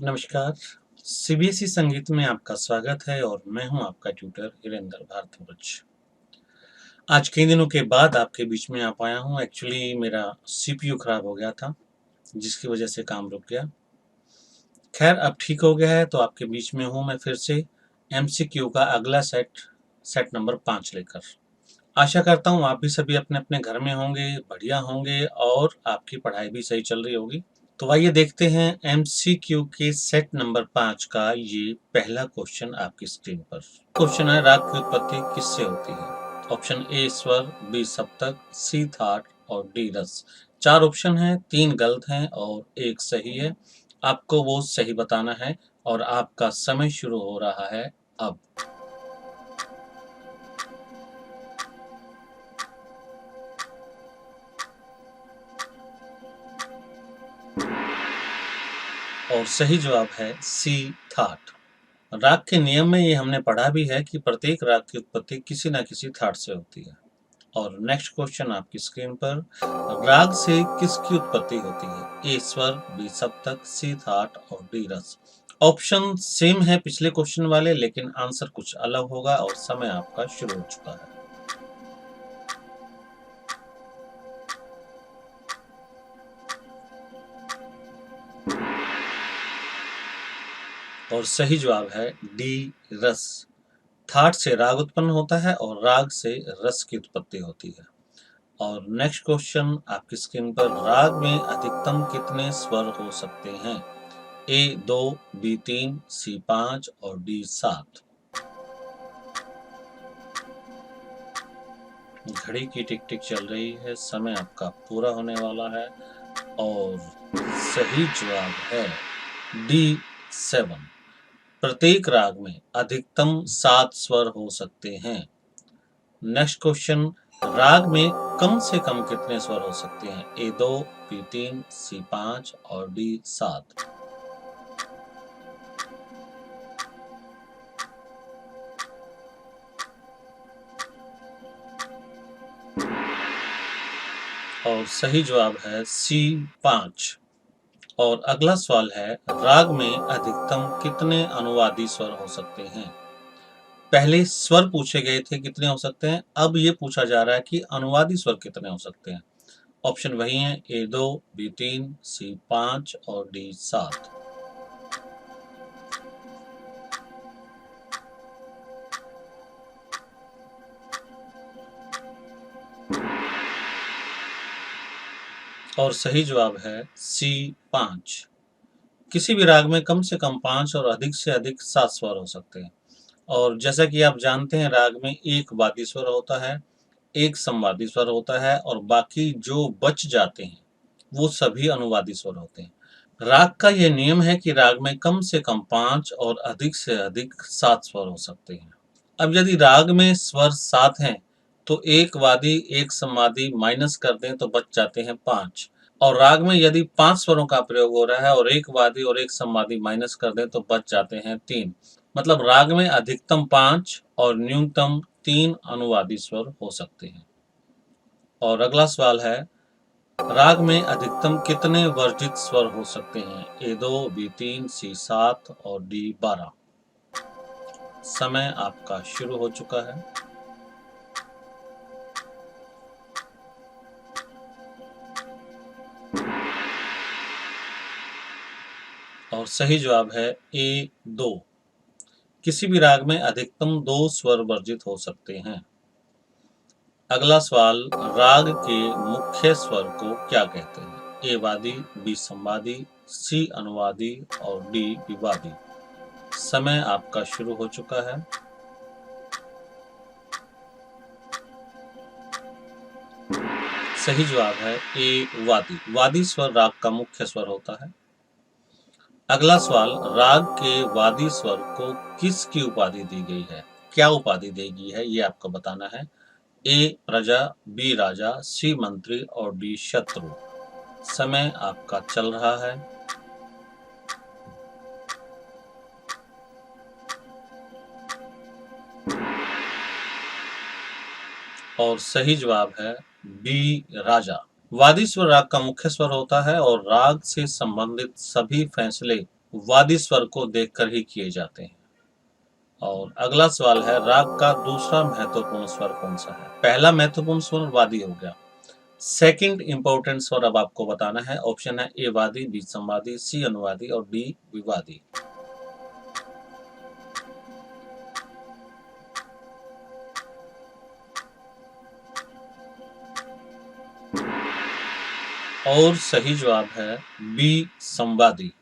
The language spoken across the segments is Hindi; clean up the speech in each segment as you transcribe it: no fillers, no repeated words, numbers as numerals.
नमस्कार। सीबीएसई संगीत में आपका स्वागत है और मैं हूं आपका ट्यूटर वीरेंद्र भारद्वाज। आज कई दिनों के बाद आपके बीच में आ पाया हूं। एक्चुअली मेरा सीपीयू खराब हो गया था, जिसकी वजह से काम रुक गया। खैर, अब ठीक हो गया है तो आपके बीच में हूं मैं फिर से एमसीक्यू का अगला सेट नंबर 5 लेकर। आशा करता हूं आप भी सभी अपने अपने घर में होंगे, बढ़िया होंगे और आपकी पढ़ाई भी सही चल रही होगी। तो आइए देखते हैं एमसीक्यू के सेट नंबर 5 का ये पहला क्वेश्चन आपकी स्क्रीन पर। क्वेश्चन है, राग की उत्पत्ति किससे होती है? ऑप्शन ए स्वर, बी सप्तक, सी थाट और डी रस। 4 ऑप्शन हैं, 3 गलत हैं और 1 सही है। आपको वो सही बताना है और आपका समय शुरू हो रहा है अब। और सही जवाब है सी थाट। राग के नियम में ये हमने पढ़ा भी है कि प्रत्येक राग की उत्पत्ति किसी न किसी थाट से होती है। और नेक्स्ट क्वेश्चन आपकी स्क्रीन पर, राग से किसकी उत्पत्ति होती है? ए स्वर, बी सप्तक, सी थाट और डी रस। ऑप्शन सेम है पिछले क्वेश्चन वाले, लेकिन आंसर कुछ अलग होगा और समय आपका शुरू हो चुका है। और सही जवाब है डी रस। थाट से राग उत्पन्न होता है और राग से रस की उत्पत्ति होती है। और नेक्स्ट क्वेश्चन आपकी स्क्रीन पर, राग में अधिकतम कितने स्वर हो सकते हैं? ए 2, बी 3, सी 5 और डी 7। घड़ी की टिक टिक चल रही है, समय आपका पूरा होने वाला है और सही जवाब है डी 7। प्रत्येक राग में अधिकतम 7 स्वर हो सकते हैं। नेक्स्ट क्वेश्चन, राग में कम से कम कितने स्वर हो सकते हैं? ए 2, बी 3, सी 5 और डी 7। और सही जवाब है सी 5। और अगला सवाल है, राग में अधिकतम कितने अनुवादी स्वर हो सकते हैं? पहले स्वर पूछे गए थे कितने हो सकते हैं, अब ये पूछा जा रहा है कि अनुवादी स्वर कितने हो सकते हैं। ऑप्शन वही हैं, ए 2, बी 3, सी 5 और डी 7। और सही जवाब है सी 5। किसी भी राग में कम से कम 5 और अधिक से अधिक 7 स्वर हो सकते हैं। और जैसा कि आप जानते हैं, राग में एक वादी स्वर होता है, एक संवादी स्वर होता है और बाकी जो बच जाते हैं वो सभी अनुवादी स्वर होते हैं। राग का यह नियम है कि राग में कम से कम 5 और अधिक से अधिक 7 स्वर हो सकते हैं। अब यदि राग में स्वर 7 हैं तो एक वादी एक संवादी माइनस कर दें तो बच जाते हैं 5। और राग में यदि 5 स्वरों का प्रयोग हो रहा है और एक वादी और एक संवादी माइनस कर दें तो बच जाते हैं 3। मतलब राग में अधिकतम 5 और न्यूनतम 3 अनुवादी स्वर हो सकते हैं। और अगला सवाल है, राग में अधिकतम कितने वर्जित स्वर हो सकते हैं? ए 2, बी 3, सी 7 और डी 12। समय आपका शुरू हो चुका है। और सही जवाब है ए 2। किसी भी राग में अधिकतम 2 स्वर वर्जित हो सकते हैं। अगला सवाल, राग के मुख्य स्वर को क्या कहते हैं? ए वादी, बी संवादी, सी अनुवादी और डी विवादी। समय आपका शुरू हो चुका है। सही जवाब है ए वादी। वादी स्वर राग का मुख्य स्वर होता है। अगला सवाल, राग के वादी स्वर को किसकी उपाधि दी गई है? क्या उपाधि दी गई है ये आपको बताना है। ए प्रजा, बी राजा, सी मंत्री और डी शत्रु। समय आपका चल रहा है। और सही जवाब है बी राजा। वादी स्वर राग का मुख्य स्वर होता है और राग से संबंधित सभी फैसले वादी स्वर को देखकर ही किए जाते हैं। और अगला सवाल है, राग का दूसरा महत्वपूर्ण स्वर कौन सा है? पहला महत्वपूर्ण स्वर वादी हो गया। सेकंड इंपॉर्टेंट स्वर अब आपको बताना है। ऑप्शन है ए वादी, बी संवादी, सी अनुवादी और डी विवादी। और सही जवाब है बी संवादी।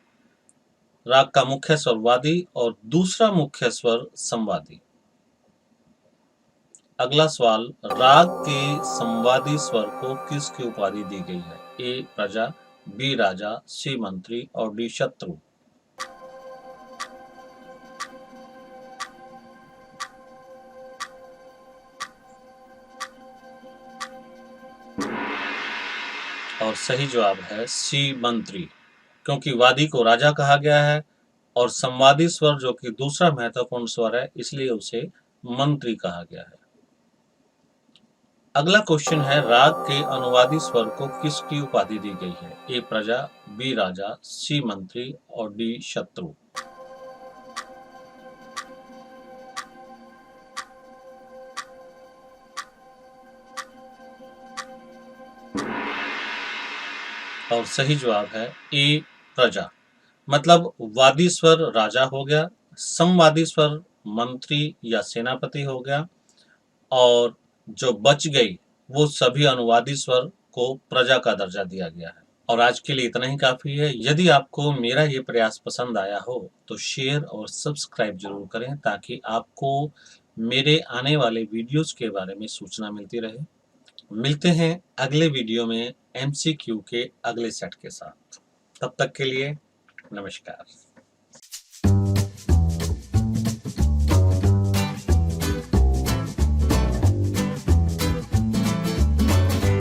राग का मुख्य स्वर वादी और दूसरा मुख्य स्वर संवादी। अगला सवाल, राग के संवादी स्वर को किसकी उपाधि दी गई है? ए प्रजा, बी राजा, सी मंत्री और डी शत्रु। और सही जवाब है सी मंत्री, क्योंकि वादी को राजा कहा गया है और संवादी स्वर जो कि दूसरा महत्वपूर्ण स्वर है, इसलिए उसे मंत्री कहा गया है। अगला क्वेश्चन है, राग के अनुवादी स्वर को किसकी उपाधि दी गई है? ए प्रजा, बी राजा, सी मंत्री और डी शत्रु। और सही जवाब है ए प्रजा। मतलब वादी स्वर राजा हो गया, संवादी स्वर मंत्री या सेनापति हो गया, और जो बच गई वो सभी अनुवादी स्वर को प्रजा का दर्जा दिया गया है। और आज के लिए इतना ही काफी है। यदि आपको मेरा ये प्रयास पसंद आया हो तो शेयर और सब्सक्राइब जरूर करें, ताकि आपको मेरे आने वाले वीडियोस के बारे में सूचना मिलती रहे। मिलते हैं अगले वीडियो में एमसीक्यू के अगले सेट के साथ। तब तक के लिए नमस्कार।